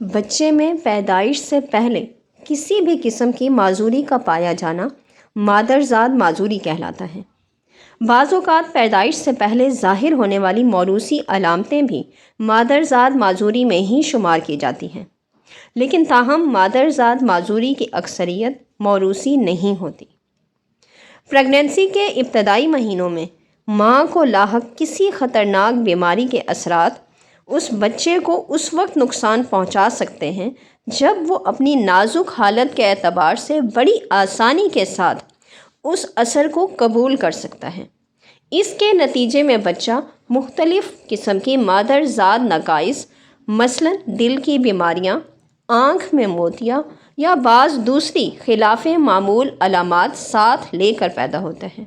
بچے میں پیدائش سے پہلے کسی بھی قسم کی معذوری کا پایا جانا مادرزاد معذوری کہلاتا ہے۔ بعض اوقات پیدائش سے پہلے ظاہر ہونے والی موروثی علامتیں بھی مادرزاد معذوری میں ہی شمار کی جاتی ہیں، لیکن تاہم مادرزاد معذوری کی اکثریت موروثی نہیں ہوتی۔ پریگنینسی کے ابتدائی مہینوں میں ماں کو لاحق کسی خطرناک بیماری کے اثرات اس بچے کو اس وقت نقصان پہنچا سکتے ہیں جب وہ اپنی نازک حالت کے اعتبار سے بڑی آسانی کے ساتھ اس اثر کو قبول کر سکتا ہے۔ اس کے نتیجے میں بچہ مختلف قسم کی مادرزاد نقائص مثلاً دل کی بیماریاں، آنکھ میں موتیا یا بعض دوسری خلاف معمول علامات ساتھ لے کر پیدا ہوتا ہے،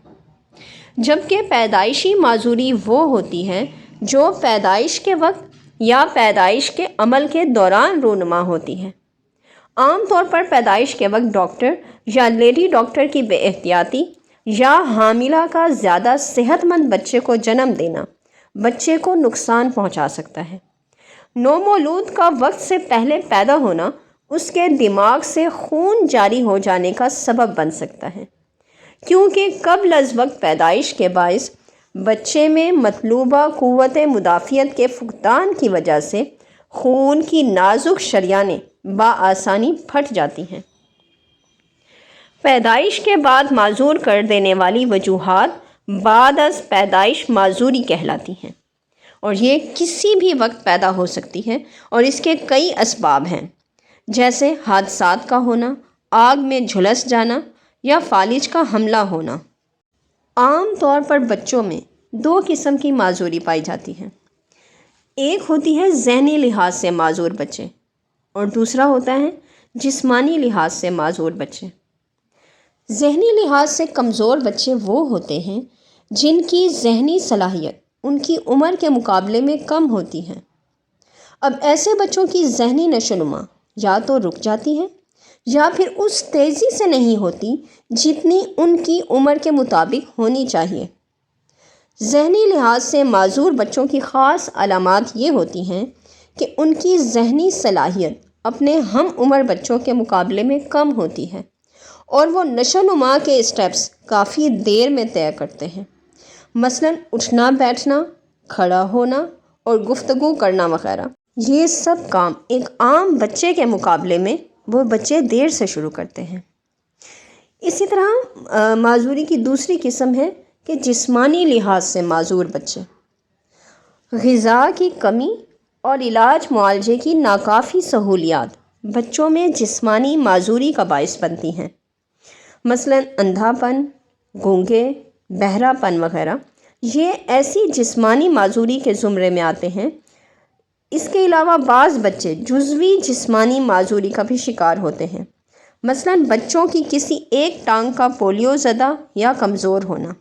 جبکہ پیدائشی معذوری وہ ہوتی ہے جو پیدائش کے وقت یا پیدائش کے عمل کے دوران رونما ہوتی ہے۔ عام طور پر پیدائش کے وقت ڈاکٹر یا لیڈی ڈاکٹر کی بے احتیاطی یا حاملہ کا زیادہ صحت مند بچے کو جنم دینا بچے کو نقصان پہنچا سکتا ہے۔ نومولود کا وقت سے پہلے پیدا ہونا اس کے دماغ سے خون جاری ہو جانے کا سبب بن سکتا ہے، کیونکہ قبل از وقت پیدائش کے باعث بچے میں مطلوبہ قوت مدافعت کے فقدان کی وجہ سے خون کی نازک شریانیں بآسانی پھٹ جاتی ہیں۔ پیدائش کے بعد معذور کر دینے والی وجوہات بعد از پیدائش معذوری کہلاتی ہیں، اور یہ کسی بھی وقت پیدا ہو سکتی ہے اور اس کے کئی اسباب ہیں، جیسے حادثات کا ہونا، آگ میں جھلس جانا یا فالج کا حملہ ہونا۔ عام طور پر بچوں میں دو قسم کی معذوری پائی جاتی ہے۔ ایک ہوتی ہے ذہنی لحاظ سے معذور بچے اور دوسرا ہوتا ہے جسمانی لحاظ سے معذور بچے۔ ذہنی لحاظ سے کمزور بچے وہ ہوتے ہیں جن کی ذہنی صلاحیت ان کی عمر کے مقابلے میں کم ہوتی ہے۔ اب ایسے بچوں کی ذہنی نشوونما یا تو رک جاتی ہے یا پھر اس تیزی سے نہیں ہوتی جتنی ان کی عمر کے مطابق ہونی چاہیے۔ ذہنی لحاظ سے معذور بچوں کی خاص علامات یہ ہوتی ہیں کہ ان کی ذہنی صلاحیت اپنے ہم عمر بچوں کے مقابلے میں کم ہوتی ہے اور وہ نشو و نما کے اسٹیپس کافی دیر میں طے کرتے ہیں، مثلاً اٹھنا بیٹھنا، کھڑا ہونا اور گفتگو کرنا وغیرہ۔ یہ سب کام ایک عام بچے کے مقابلے میں وہ بچے دیر سے شروع کرتے ہیں۔ اسی طرح معذوری کی دوسری قسم ہے کہ جسمانی لحاظ سے معذور بچے۔ غذا کی کمی اور علاج معالجے کی ناکافی سہولیات بچوں میں جسمانی معذوری کا باعث بنتی ہیں، مثلاً اندھا پن، گونگے، بہرا پن وغیرہ۔ یہ ایسی جسمانی معذوری کے زمرے میں آتے ہیں۔ اس کے علاوہ بعض بچے جزوی جسمانی معذوری کا بھی شکار ہوتے ہیں، مثلاً بچوں کی کسی ایک ٹانگ کا پولیو زدہ یا کمزور ہونا۔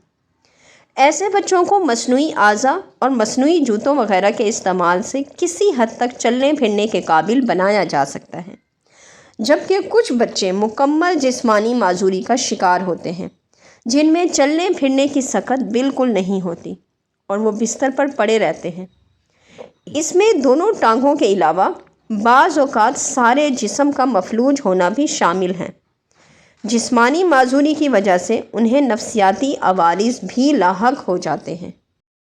ایسے بچوں کو مصنوعی اعضاء اور مصنوعی جوتوں وغیرہ کے استعمال سے کسی حد تک چلنے پھرنے کے قابل بنایا جا سکتا ہے، جبکہ کچھ بچے مکمل جسمانی معذوری کا شکار ہوتے ہیں جن میں چلنے پھرنے کی سکت بالکل نہیں ہوتی اور وہ بستر پر پڑے رہتے ہیں۔ اس میں دونوں ٹانگوں کے علاوہ بعض اوقات سارے جسم کا مفلوج ہونا بھی شامل ہیں۔ جسمانی معذوری کی وجہ سے انہیں نفسیاتی عوارض بھی لاحق ہو جاتے ہیں۔